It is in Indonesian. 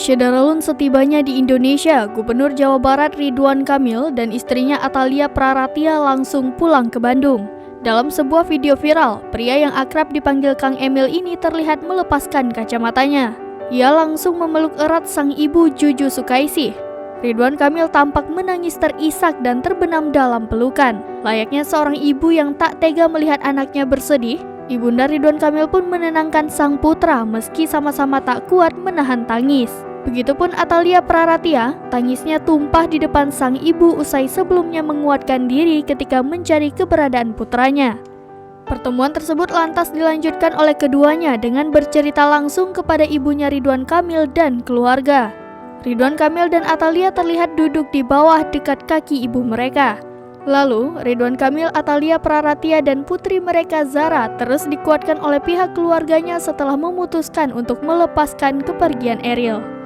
Syederalun setibanya di Indonesia, Gubernur Jawa Barat Ridwan Kamil dan istrinya Atalia Praratia langsung pulang ke Bandung. Dalam sebuah video viral, pria yang akrab dipanggil Kang Emil ini terlihat melepaskan kacamatanya. Ia langsung memeluk erat sang ibu Juju Sukaisih. Ridwan Kamil tampak menangis terisak dan terbenam dalam pelukan. Layaknya seorang ibu yang tak tega melihat anaknya bersedih, Ibunda Ridwan Kamil pun menenangkan sang putra meski sama-sama tak kuat menahan tangis. Begitupun Atalia Praratia, tangisnya tumpah di depan sang ibu usai sebelumnya menguatkan diri ketika mencari keberadaan putranya. Pertemuan tersebut lantas dilanjutkan oleh keduanya dengan bercerita langsung kepada ibunya Ridwan Kamil dan keluarga. Ridwan Kamil dan Atalia terlihat duduk di bawah dekat kaki ibu mereka. Lalu, Ridwan Kamil, Atalia Praratia dan putri mereka Zara terus dikuatkan oleh pihak keluarganya setelah memutuskan untuk melepaskan kepergian Eril.